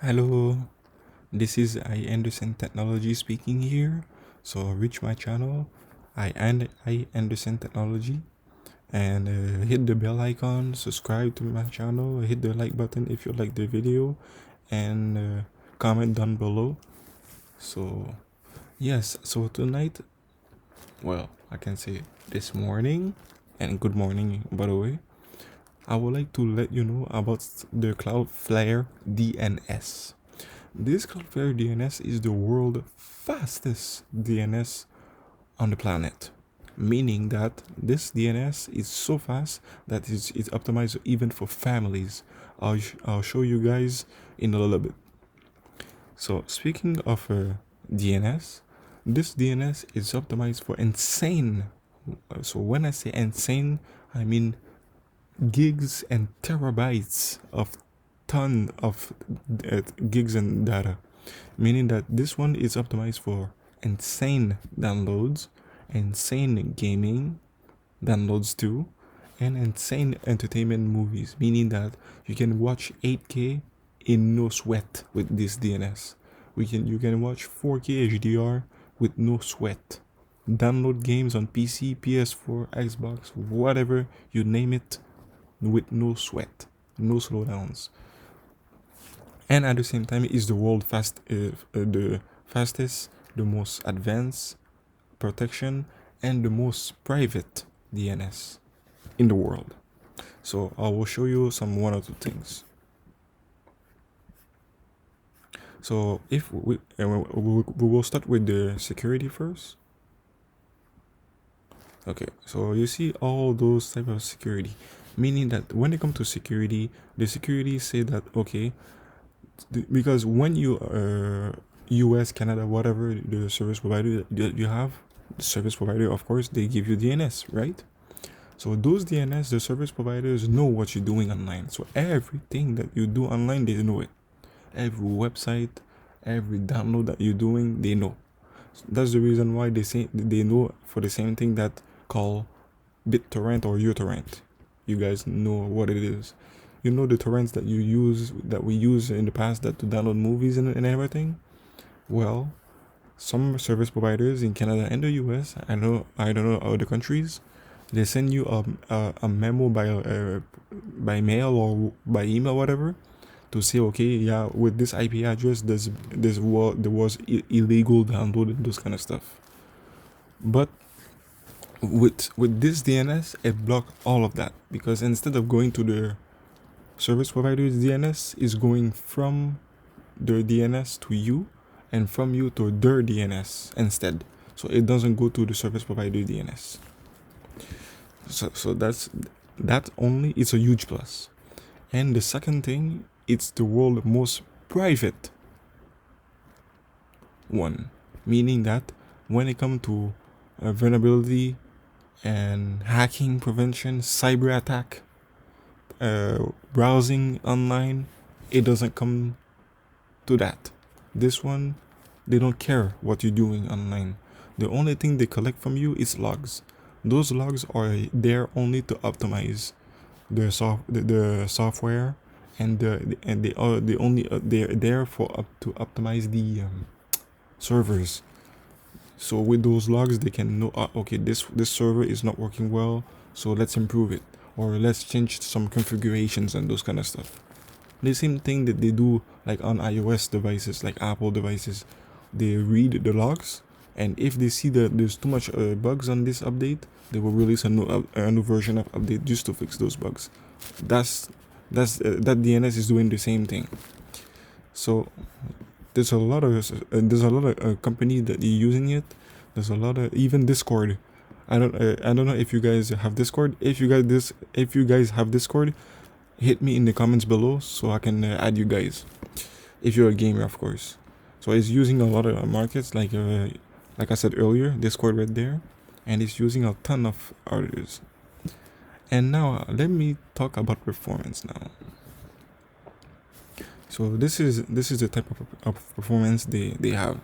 Hello, this is I Anderson Technology speaking here. So reach my channel, I Anderson Technology, and hit the bell icon, subscribe to my channel, hit the like button if you like the video, and comment down below. So yes, so tonight, well, I can say this morning, and good morning by the way. I would like to let you know about the Cloudflare DNS. This Cloudflare DNS is the world's fastest DNS on the planet, meaning that this DNS is so fast that it's optimized even for families. I'll show you guys in a little bit. So speaking of DNS, this DNS is optimized for insane. So when I say insane, I mean gigs and terabytes of ton of gigs and data, meaning that this one is optimized for insane downloads, insane gaming downloads too, and insane entertainment movies, meaning that you can watch 8K in no sweat with this DNS. You can watch 4K HDR with no sweat. Download games on PC, PS4, Xbox, whatever you name it, with no sweat, no slowdowns. And at the same time, it's the the fastest, the most advanced protection, and the most private DNS in the world. So I will show you some one or two things. So if we will start with the security first. Okay, so you see all those type of security, meaning that when it comes to security, the security say that okay, because when you US, Canada, whatever the service provider that you have, the service provider, of course, they give you DNS, right? So those DNS, the service providers know what you're doing online. So everything that you do online, they know it. Every website, every download that you're doing, they know. That's the reason why they say they know for the same thing that call BitTorrent or uTorrent. You guys know what it is. You know the torrents that we use in the past that to download movies and everything. Well, some service providers in Canada and the US, I don't know other countries, they send you a memo by mail or by email, whatever, to say okay, yeah, with this IP address, there was illegal download and those kind of stuff. But with this DNS, it blocked all of that, because instead of going to the service provider's DNS, is going from their DNS to you, and from you to their DNS instead. So it doesn't go to the service provider DNS. So that only, it's a huge plus. And the second thing, it's the world's most private one, meaning that when it comes to vulnerability and hacking prevention, cyber attack, browsing online, it doesn't come to that. This one, they don't care what you're doing online. The only thing they collect from you is logs. Those logs are there only to optimize the software, and they're there to optimize the servers. So with those logs, they can know, okay, this server is not working well, so let's improve it, or let's change some configurations and those kind of stuff. The same thing that they do like on iOS devices, like Apple devices. They read the logs, and if they see that there's too much bugs on this update, they will release a new version of update just to fix those bugs. That DNS is doing the same thing. So there's a lot of companies that are using it. There's a lot of, even Discord. I don't know if you guys have Discord. If you guys have Discord, hit me in the comments below so I can add you guys. If you're a gamer, of course. So it's using a lot of markets, like I said earlier, Discord right there, and it's using a ton of others. And now let me talk about performance now. So this is the type of performance they have.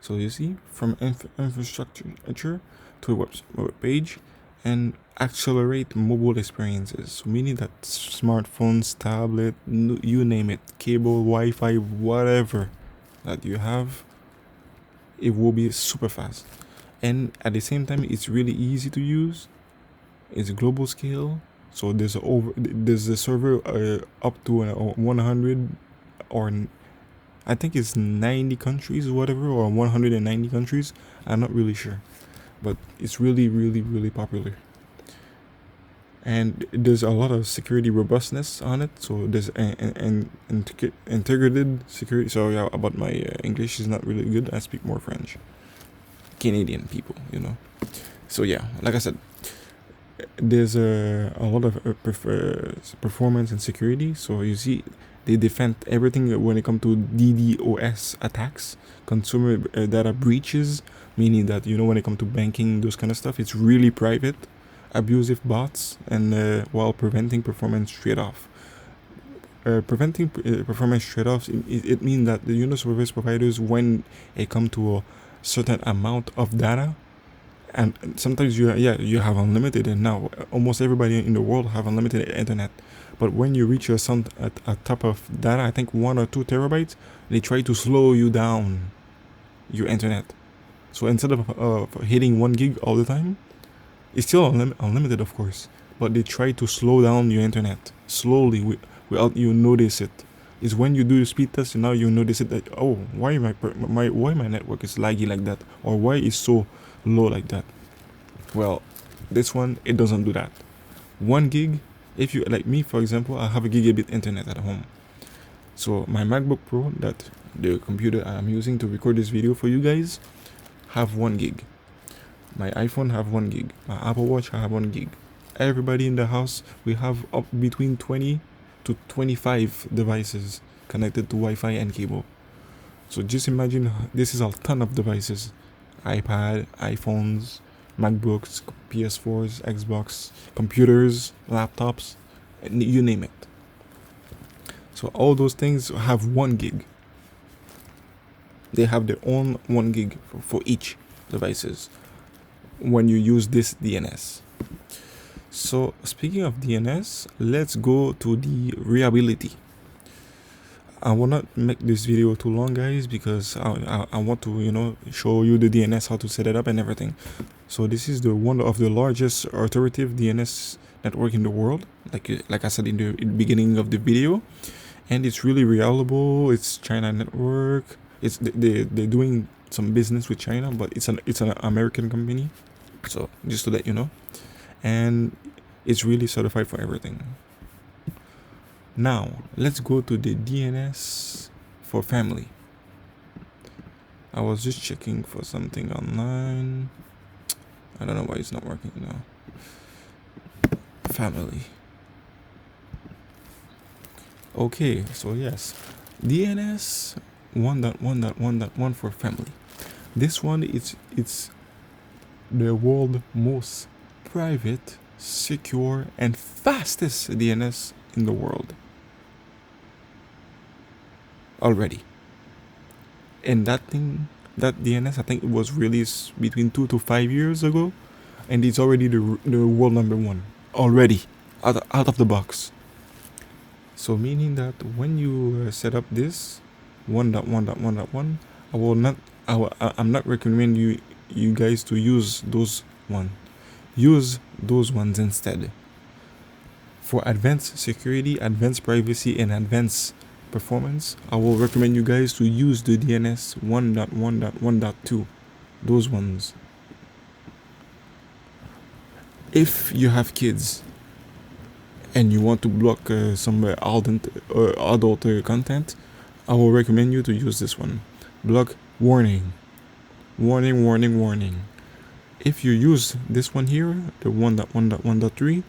So you see, from infrastructure to a web page, and accelerate mobile experiences, meaning that smartphones, tablet, you name it, cable, Wi-Fi, whatever that you have, it will be super fast. And at the same time, it's really easy to use. It's global scale, so there's a server up to 100, or I think it's 90 countries, whatever, or 190 countries. I'm not really sure, but it's really, really, really popular. And there's a lot of security robustness on it. So there's an integrated security. So yeah, about my English is not really good. I speak more French. Canadian people, you know. So yeah, like I said, there's a lot of performance and security. So you see, they defend everything when it comes to DDoS attacks, consumer data breaches, meaning that, you know, when it comes to banking, those kind of stuff, it's really private, abusive bots, and while preventing performance trade-off. Preventing performance trade-offs, it means that the, you know, service providers, when it comes to a certain amount of data, and sometimes you have unlimited, and now almost everybody in the world have unlimited internet, but when you reach a top of data, I think 1 or 2 terabytes, they try to slow you down your internet. So instead of hitting 1 gig all the time, it's still unlimited, of course, but they try to slow down your internet slowly without you notice it. It's when you do the speed test, and now you notice it, that, oh, why my network is laggy like that, or why it's so low like that. Well, this one, it doesn't do that. 1 gig, if you, like me, for example, I have a gigabit internet at home. So my MacBook Pro, that the computer I'm using to record this video for you guys, have 1 gig. My iPhone have 1 gig. My Apple Watch have 1 gig. Everybody in the house, we have up between 20 to 25 devices connected to Wi-Fi and cable. So just imagine, this is a ton of devices. iPad, iPhones, MacBooks, PS4s, Xbox, computers, laptops, you name it. So all those things have 1 gig. They have their own 1 gig for each devices when you use this DNS. So speaking of DNS, let's go to the reliability. I will not make this video too long, guys, because I want to, you know, show you the DNS, how to set it up and everything. So this is the one of the largest authoritative DNS network in the world, like I said in the beginning of the video, and it's really reliable. It's China network. It's they're doing some business with China, but it's an American company. So just to let you know, and it's really certified for everything. Now, let's go to the DNS for family. I was just checking for something online. I don't know why it's not working now. Family. Okay, so yes, DNS 1.1.1.1 for family. This one, it's the world's most private, secure, and fastest DNS in the world already. And that DNS, I think it was released between 2 to 5 years ago, and it's already the world #1 already out of the box. So meaning that when you set up this 1.1.1.1, I'm not recommending you guys to use those one. Use those ones instead. For advanced security, advanced privacy, and advanced performance, I will recommend you guys to use the DNS 1.1.1.2. Those ones. If you have kids and you want to block some adult content, I will recommend you to use this one. Block warning. Warning. If you use this one here, the 1.1.1.3,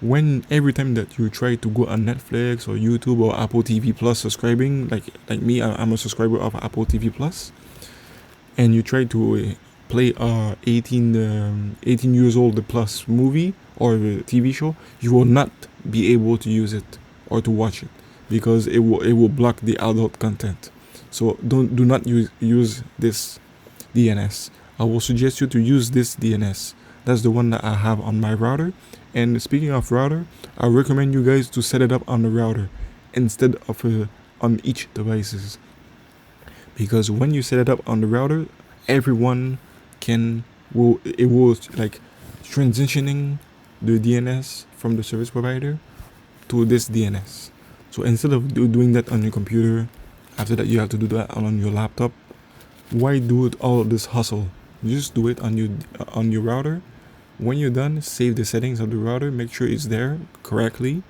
when every time that you try to go on Netflix or YouTube or Apple TV Plus subscribing, like me, I'm a subscriber of Apple TV Plus, and you try to play 18 years old plus movie or TV show, you will not be able to use it or to watch it, because it will block the adult content. So do not use this DNS. I will suggest you to use this DNS. That's the one that I have on my router. And speaking of router, I recommend you guys to set it up on the router instead of on each devices, because when you set it up on the router, everyone will like transitioning the DNS from the service provider to this DNS. So instead of doing that on your computer, after that you have to do that on your laptop. Why do it all this hustle? Just do it on your router. When you're done, save the settings of the router, make sure it's there correctly.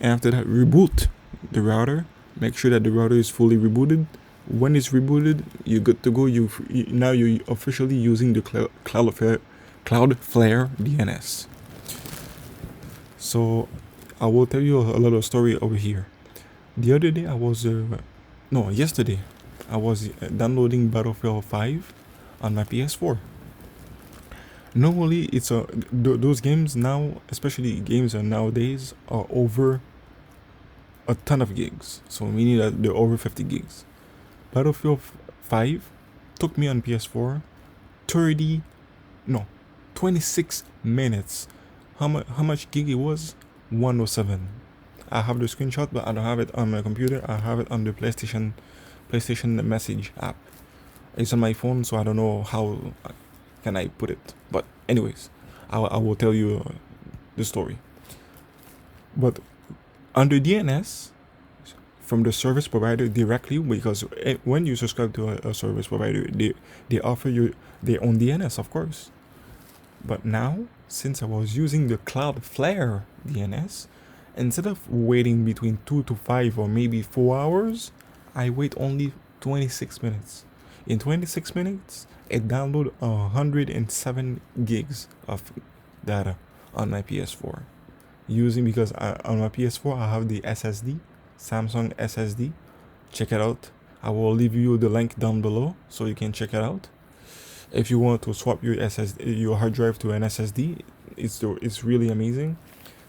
And after that, reboot the router. Make sure that the router is fully rebooted. When it's rebooted, you're good to go. Now you're officially using the Cloudflare DNS. So I will tell you a little story over here. The other day yesterday I was downloading Battlefield 5 on my PS4. Normally it's those games now, especially games nowadays, are over a ton of gigs. So meaning that they're over 50 gigs. Battlefield 5 took me on PS4 26 minutes. How much gig it was? 107. I have the screenshot, but I don't have it on my computer. I have it on the PlayStation message app. It's on my phone, so I don't know how can I put it. But anyways, I will tell you the story. But under DNS from the service provider directly, because when you subscribe to a service provider, they offer you their own DNS, of course. But now, since I was using the Cloudflare DNS, instead of waiting between 2 to 5 or maybe 4 hours, I wait only 26 minutes. In 26 minutes, it downloaded 107 gigs of data on my PS4. Because on my PS4 I have the SSD, Samsung SSD. Check it out. I will leave you the link down below so you can check it out. If you want to swap your hard drive to an SSD, it's really amazing.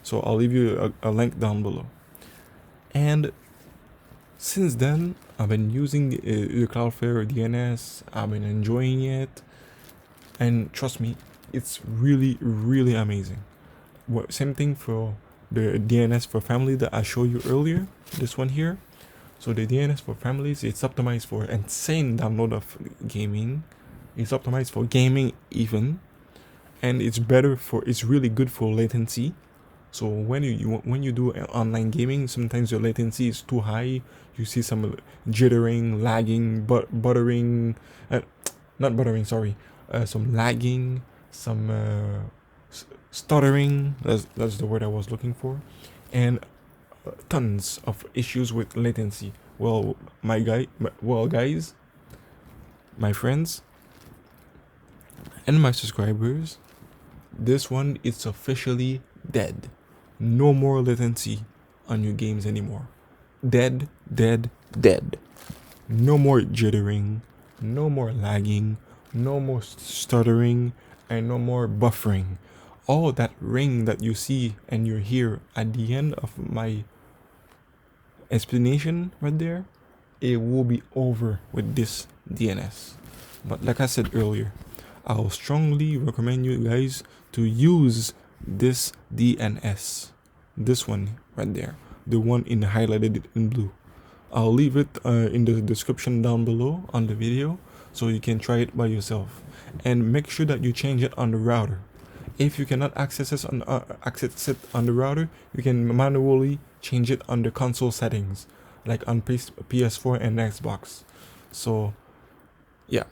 So I'll leave you a link down below. And since then, I've been using the Cloudflare DNS. I've been enjoying it, and trust me, it's really, really amazing. Same thing for the DNS for family that I showed you earlier. This one here. So the DNS for families, it's optimized for insane download of gaming. It's optimized for gaming even, and it's really good for latency. So when you do online gaming, sometimes your latency is too high. You see some jittering, lagging, some lagging, some stuttering. That's the word I was looking for, and tons of issues with latency. Well, guys, my friends, and my subscribers, this one is officially dead. No more latency on your games anymore. Dead. No more jittering, no more lagging, no more stuttering, and no more buffering. All that ring that you see and you hear at the end of my explanation right there, it will be over with this DNS. But like I said earlier, I'll strongly recommend you guys to use this DNS. This one right there. The one highlighted in blue. I'll leave it in the description down below on the video so you can try it by yourself. And make sure that you change it on the router. If you cannot access it on the router, you can manually change it on the console settings, like on PS4 and Xbox. So, yeah.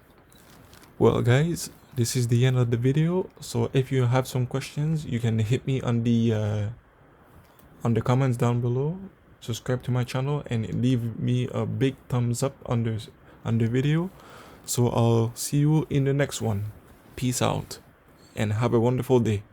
Well, guys, this is the end of the video. So if you have some questions, you can hit me on the comments down below. Subscribe to my channel and leave me a big thumbs up on the video. So I'll see you in the next one. Peace out and have a wonderful day.